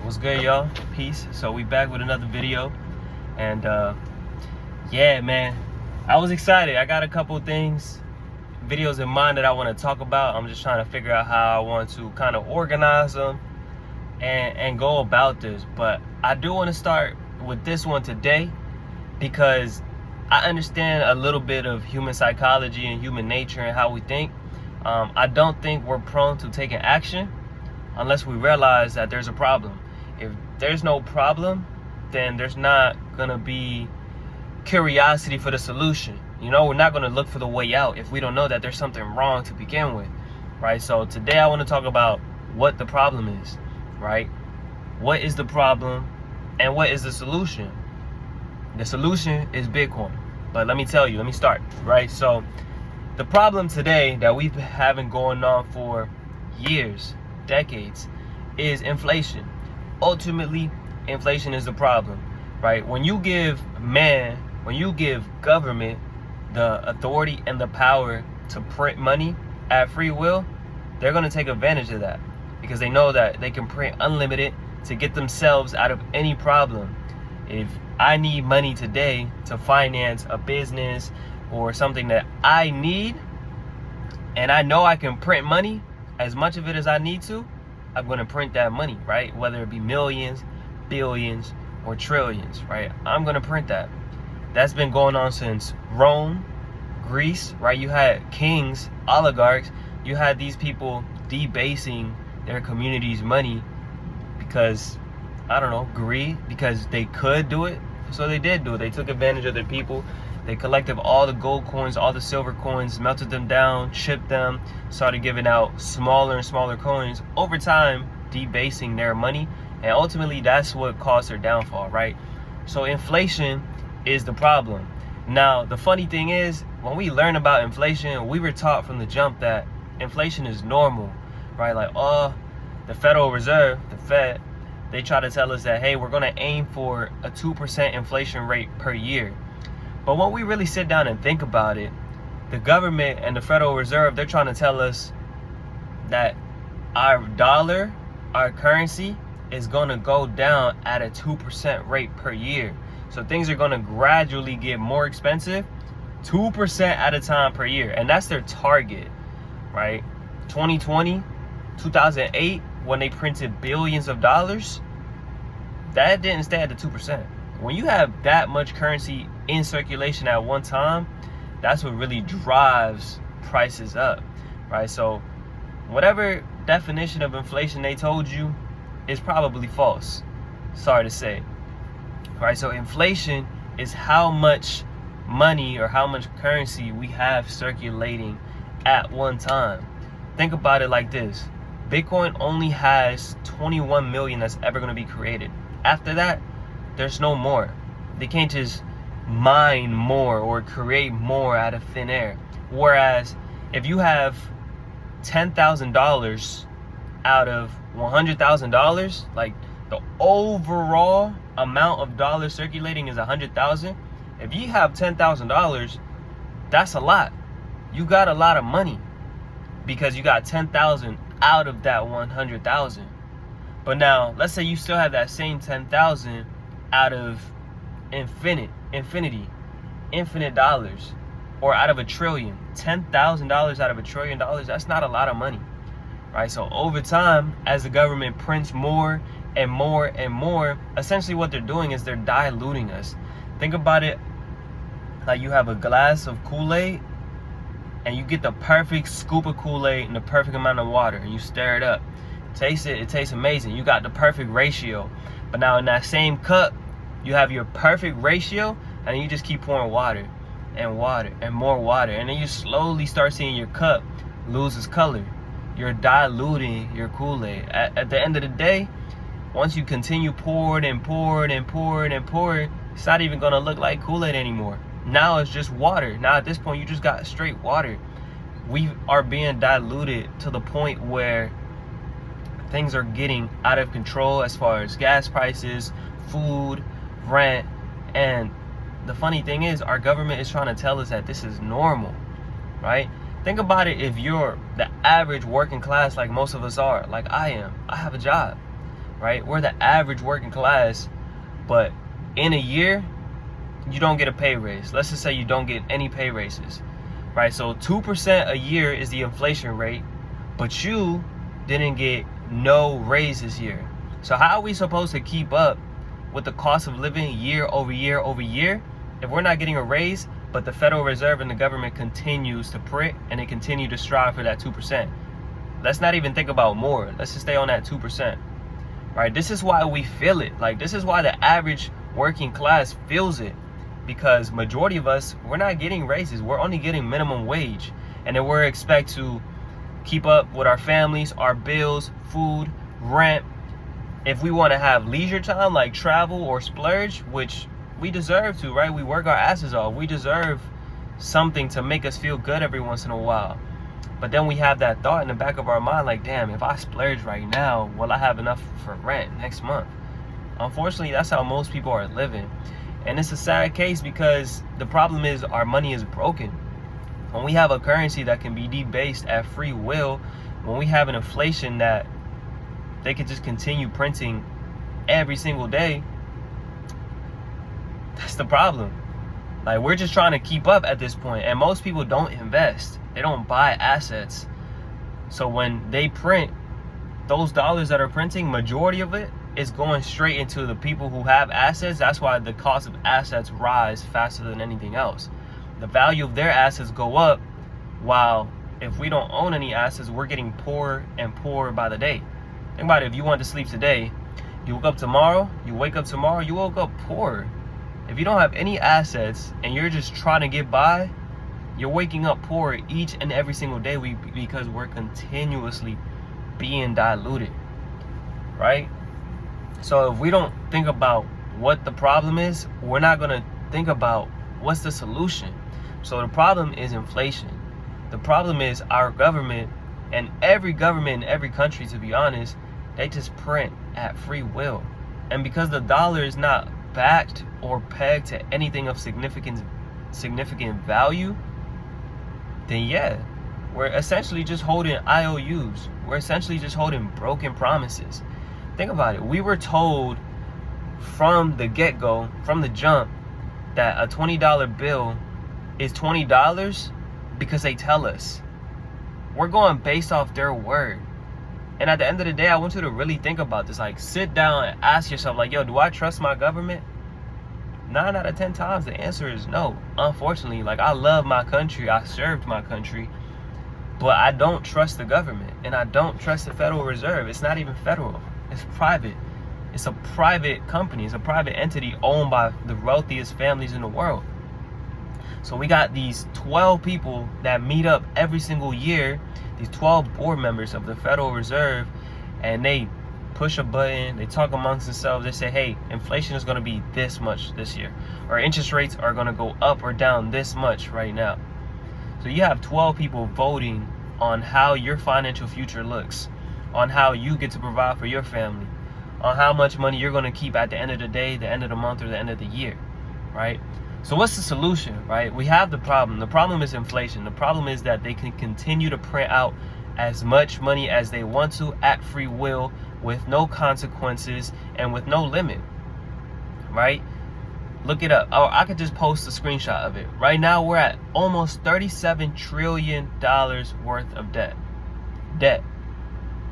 What's good, y'all? Peace. So we back with another video, and yeah, man, I was excited. I got a couple videos in mind that I want to talk about. I'm just trying to figure out how I want to kind of organize them and go about this. But I do want to start with this one today because I understand a little bit of human psychology and human nature and how we think. I don't think we're prone to taking action unless we realize that there's a problem. If there's no problem, then there's not gonna be curiosity for the solution. You know, we're not gonna look for the way out if we don't know that there's something wrong to begin with, right? So today I want to talk about what the problem is, right? What is the problem and what is the solution? The solution is Bitcoin. But let me start, right? So the problem today that we've been having going on for years, decades, is inflation. Ultimately, inflation is the problem, right? When you give government the authority and the power to print money at free will, they're going to take advantage of that because they know that they can print unlimited to get themselves out of any problem. If I need money today to finance a business or something that I need, and I know I can print money, as much of it as I need to, I'm going to print that money, right? Whether it be millions, billions, or trillions, right? I'm going to print that. That's been going on since Rome, Greece, right? You had kings, oligarchs. You had these people debasing their community's money because, I don't know, greed, because they could do it. So they did do it. They took advantage of their people. They collected all the gold coins, all the silver coins, melted them down, chipped them, started giving out smaller and smaller coins, over time debasing their money, and ultimately that's what caused their downfall, right? So inflation is the problem. Now, the funny thing is, when we learn about inflation, we were taught from the jump that inflation is normal, right? Like, oh, the Federal Reserve, the Fed, they try to tell us that, hey, we're going to aim for a 2% inflation rate per year. But when we really sit down and think about it, the government and the Federal Reserve, they're trying to tell us that our dollar, our currency, is going to go down at a 2% rate per year. So things are going to gradually get more expensive, 2% at a time per year. And that's their target, right? 2020, 2008, when they printed billions of dollars, that didn't stay at the 2%. When you have that much currency in circulation at one time, that's what really drives prices up, right? So whatever definition of inflation they told you is probably false, sorry to say, right? So inflation is how much money or how much currency we have circulating at one time. Think about it like this. Bitcoin only has 21 million that's ever going to be created. After that, there's no more. They can't just mine more or create more out of thin air. Whereas if you have $10,000 out of $100,000, like the overall amount of dollars circulating is 100,000. If you have $10,000, that's a lot. You got a lot of money because you got 10,000 out of that 100,000. But now, let's say you still have that same 10,000 out of infinite dollars, or out of $1 trillion. $10,000 out of $1 trillion, that's not a lot of money, right? So over time, as the government prints more and more and more, essentially what they're doing is they're diluting us. Think about it like you have a glass of Kool-Aid and you get the perfect scoop of Kool-Aid and the perfect amount of water and you stir it up. Taste it, it tastes amazing. You got the perfect ratio. But now in that same cup, you have your perfect ratio, and you just keep pouring water and water and more water. And then you slowly start seeing your cup lose its color. You're diluting your Kool-Aid. At the end of the day, once you continue pouring and pouring and pouring and pouring, it's not even gonna look like Kool-Aid anymore. Now it's just water. Now at this point, you just got straight water. We are being diluted to the point where things are getting out of control as far as gas prices, food, rent, and the funny thing is our government is trying to tell us that this is normal, right? Think about it. If you're the average working class, like most of us are, like I am, I have a job, right? We're the average working class, but in a year, you don't get a pay raise. Let's just say you don't get any pay raises, right? So 2% a year is the inflation rate, but you didn't get no raise this year. So how are we supposed to keep up with the cost of living year over year over year if we're not getting a raise, but the Federal Reserve and the government continues to print and they continue to strive for that 2%? Let's not even think about more. Let's just stay on that 2%, right? This is why we feel it. Like, this is why the average working class feels it, because majority of us, we're not getting raises. We're only getting minimum wage, and then we're expected to keep up with our families, our bills, food, rent. If we want to have leisure time like travel or splurge, which we deserve to, right? We work our asses off. We deserve something to make us feel good every once in a while. But then we have that thought in the back of our mind, like, damn, if I splurge right now, will I have enough for rent next month? Unfortunately, that's how most people are living. And it's a sad case, because the problem is our money is broken. When we have a currency that can be debased at free will, when we have an inflation that they could just continue printing every single day, that's the problem. Like, we're just trying to keep up at this point, and most people don't invest. They don't buy assets. So when they print, those dollars that are printing, majority of it is going straight into the people who have assets. That's why the cost of assets rise faster than anything else. The value of their assets go up, while if we don't own any assets, we're getting poorer and poorer by the day. Think about it. If you want to sleep today, you wake up tomorrow, you woke up poor. If you don't have any assets and you're just trying to get by, you're waking up poor each and every single day, because we're continuously being diluted, right? So if we don't think about what the problem is, we're not going to think about what's the solution. So the problem is inflation. The problem is our government, and every government in every country, to be honest, they just print at free will. And because the dollar is not backed or pegged to anything of significant value, then yeah, we're essentially just holding IOUs. We're essentially just holding broken promises. Think about it. We were told from the get-go, from the jump, that a $20 bill is $20 because they tell us. We're going based off their word. And at the end of the day, I want you to really think about this. Like, sit down and ask yourself, like, yo, do I trust my government? 9 out of 10 times, the answer is no. Unfortunately, like, I love my country. I served my country. But I don't trust the government. And I don't trust the Federal Reserve. It's not even federal. It's private. It's a private company. It's a private entity owned by the wealthiest families in the world. So we got these 12 people that meet up every single year, these 12 board members of the Federal Reserve, and they push a button, they talk amongst themselves, they say, hey, inflation is going to be this much this year, or interest rates are going to go up or down this much right now. So you have 12 people voting on how your financial future looks, on how you get to provide for your family, on how much money you're going to keep at the end of the day, the end of the month, or the end of the year, right? So what's the solution, right? We have the problem. The problem is inflation. The problem is that they can continue to print out as much money as they want to at free will, with no consequences and with no limit, right? Look it up. Or I could just post a screenshot of it. Right now, we're at almost $37 trillion worth of debt.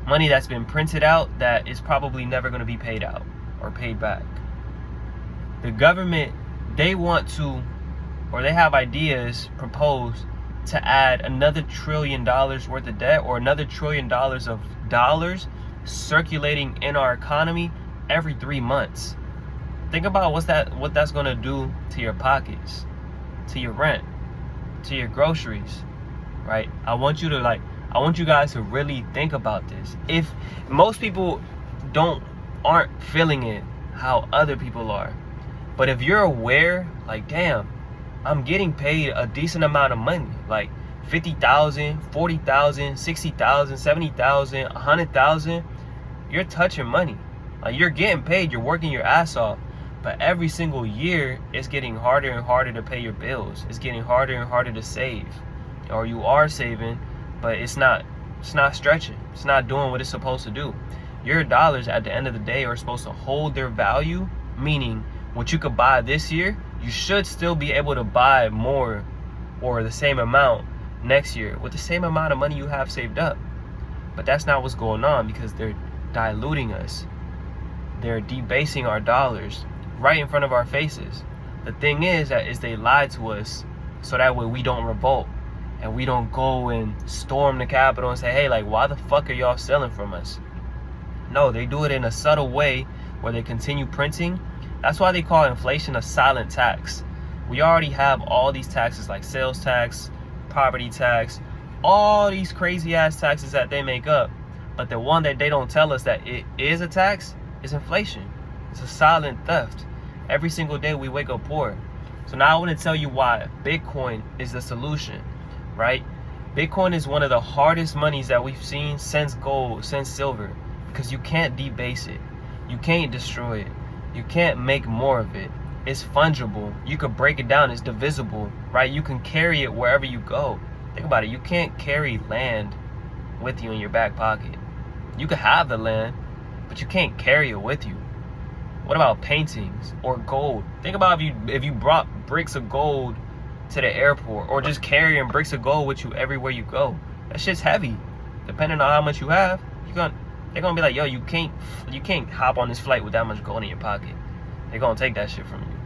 Money that's been printed out that is probably never going to be paid out or paid back. The government, they want to, or they have ideas proposed to add another $1 trillion worth of debt, or another $1 trillion of dollars circulating in our economy every 3 months. Think about what that's going to do to your pockets, to your rent, to your groceries, right? I want you guys to really think about this. If most people aren't feeling it how other people are, but if you're aware, like, damn, I'm getting paid a decent amount of money, like $50,000, $40,000, $60,000, $70,000, $100,000, you're touching money. Like, you're getting paid, you're working your ass off, but every single year it's getting harder and harder to pay your bills. It's getting harder and harder to save, or you are saving, but it's not stretching. It's not doing what it's supposed to do. Your dollars at the end of the day are supposed to hold their value, meaning what you could buy this year, you should still be able to buy more or the same amount next year with the same amount of money you have saved up. But that's not what's going on, because they're diluting us. They're debasing our dollars right in front of our faces. The thing is they lied to us so that way we don't revolt and we don't go and storm the Capitol and say, hey, like, why the fuck are y'all selling from us? No, they do it in a subtle way where they continue printing. That's why they call inflation a silent tax. We already have all these taxes like sales tax, property tax, all these crazy ass taxes that they make up. But the one that they don't tell us that it is a tax is inflation. It's a silent theft. Every single day we wake up poor. So now I want to tell you why Bitcoin is the solution, right? Bitcoin is one of the hardest monies that we've seen since gold, since silver, because you can't debase it. You can't destroy it. You can't make more of it. It's fungible. You could break it down. It's divisible, right? You can carry it wherever you go. Think about it. You can't carry land with you in your back pocket. You could have the land, but you can't carry it with you. What about paintings or gold? Think about if you brought bricks of gold to the airport, or just carrying bricks of gold with you everywhere you go. That shit's heavy. Depending on how much you have, they're gonna be like, yo, you can't hop on this flight with that much gold in your pocket. They're gonna take that shit from you.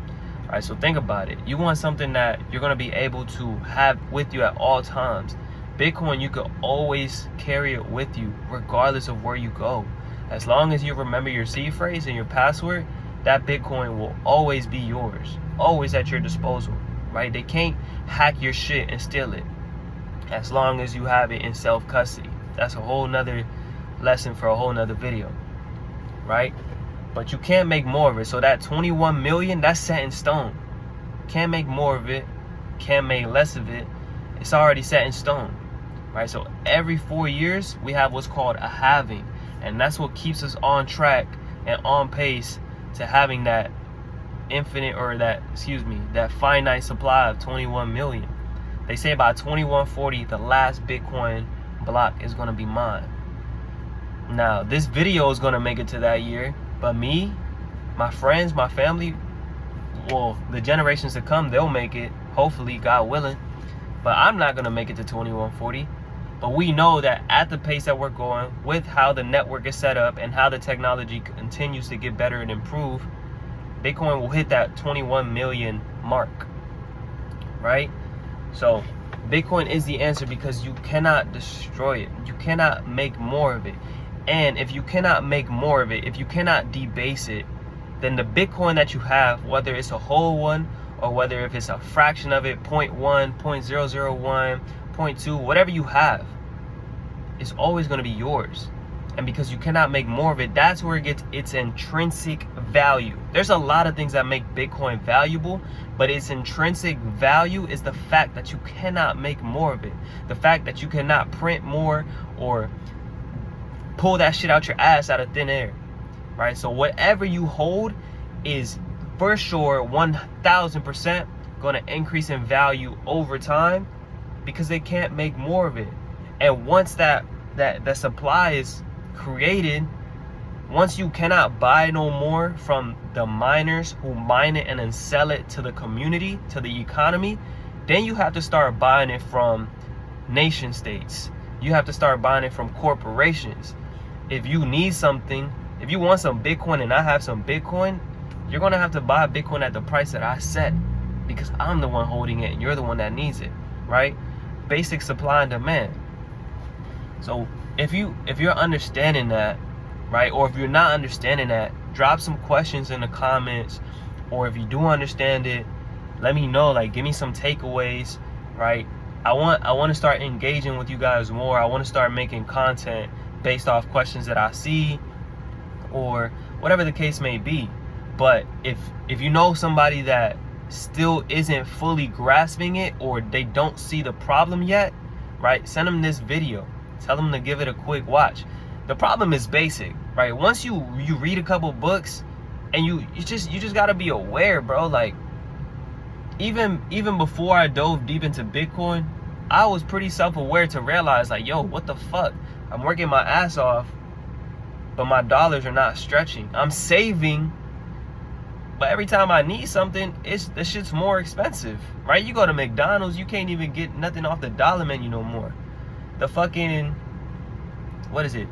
All right, so think about it. You want something that you're gonna be able to have with you at all times. Bitcoin, you could always carry it with you regardless of where you go. As long as you remember your seed phrase and your password, that Bitcoin will always be yours, always at your disposal, right? They can't hack your shit and steal it as long as you have it in self-custody. That's a whole nother lesson for a whole nother video, right? But you can't make more of it. So that 21 million, that's set in stone. Can't make more of it, can't make less of it. It's already set in stone, right? So every 4 years we have what's called a halving, and that's what keeps us on track and on pace to having that that finite supply of 21 million. They say by 2140 the last Bitcoin block is going to be mined. Now this video is going to make it to that year, but me, my friends, my family, well, the generations to come, they'll make it, hopefully, God willing. But I'm not going to make it to 2140. But we know that at the pace that we're going, with how the network is set up and how the technology continues to get better and improve, Bitcoin will hit that 21 million mark, right? So Bitcoin is the answer, because you cannot destroy it. You cannot make more of it. And if you cannot make more of it, if you cannot debase it, then the Bitcoin that you have, whether it's a whole one or whether if it's a fraction of it, 0.1, 0.001, 0.2, whatever you have, it's always going to be yours. And because you cannot make more of it, that's where it gets its intrinsic value. There's a lot of things that make Bitcoin valuable, but its intrinsic value is the fact that you cannot make more of it. The fact that you cannot print more or pull that shit out your ass out of thin air, right? So whatever you hold is for sure 1000% going to increase in value over time, because they can't make more of it. And once that supply is created, once you cannot buy no more from the miners who mine it and then sell it to the community, to the economy, then you have to start buying it from nation states. You have to start buying it from corporations. If you need something, if you want some Bitcoin and I have some Bitcoin, you're going to have to buy Bitcoin at the price that I set, because I'm the one holding it and you're the one that needs it, right? Basic supply and demand. So if you're understanding that, right, or if you're not understanding that, drop some questions in the comments. Or if you do understand it, let me know, like, give me some takeaways, right? I want to start engaging with you guys more. I want to start making content based off questions that I see, or whatever the case may be. But if you know somebody that still isn't fully grasping it, or they don't see the problem yet, right, send them this video. Tell them to give it a quick watch. The problem is basic, right? Once you read a couple books, and you just gotta be aware, bro. Like, even before I dove deep into Bitcoin, I was pretty self-aware to realize, like, yo, what the fuck? I'm working my ass off, but my dollars are not stretching. I'm saving, but every time I need something, the shit's more expensive, right? You go to McDonald's, you can't even get nothing off the dollar menu no more. The fucking, what is it,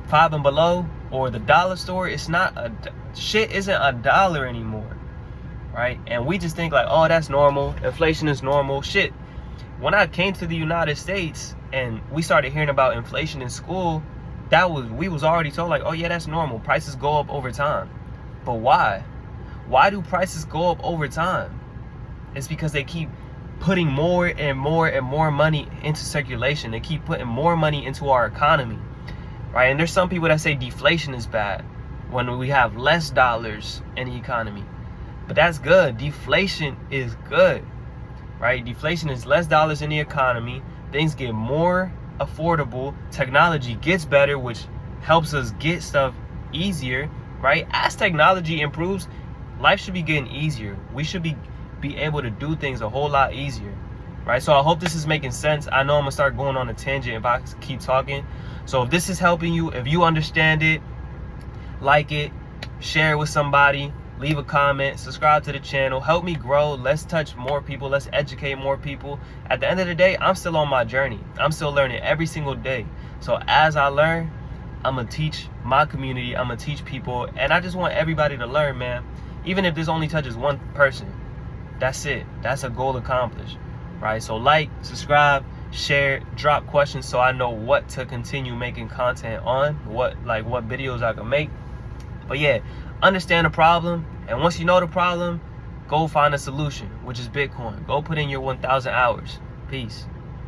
Five and Below or the dollar store, it's not shit isn't $1 anymore, right? And we just think like, oh, that's normal, inflation is normal. Shit, when I came to the United States and we started hearing about inflation in school, we was already told like, oh yeah, that's normal, prices go up over time. But why do prices go up over time? It's because they keep putting more and more and more money into circulation. They keep putting more money into our economy, right? And there's some people that say deflation is bad when we have less dollars in the economy. But that's good. Deflation is good, right? Deflation is less dollars in the economy. Things get more affordable. Technology gets better, which helps us get stuff easier, right? As technology improves, life should be getting easier. We should be able to do things a whole lot easier, right? So I hope this is making sense. I know I'm gonna start going on a tangent if I keep talking. So if this is helping you, if you understand it, like it, share it with somebody, leave a comment, subscribe to the channel, help me grow. Let's touch more people, let's educate more people. At the end of the day, I'm still on my journey. I'm still learning every single day. So as I learn, I'm gonna teach my community, I'm gonna teach people, and I just want everybody to learn, man. Even if this only touches one person, that's it. That's a goal accomplished, right? So like, subscribe, share, drop questions so I know what to continue making content on, what videos I can make. But yeah, understand the problem, and once you know the problem, go find a solution, which is Bitcoin. Go put in your 1,000 hours. Peace.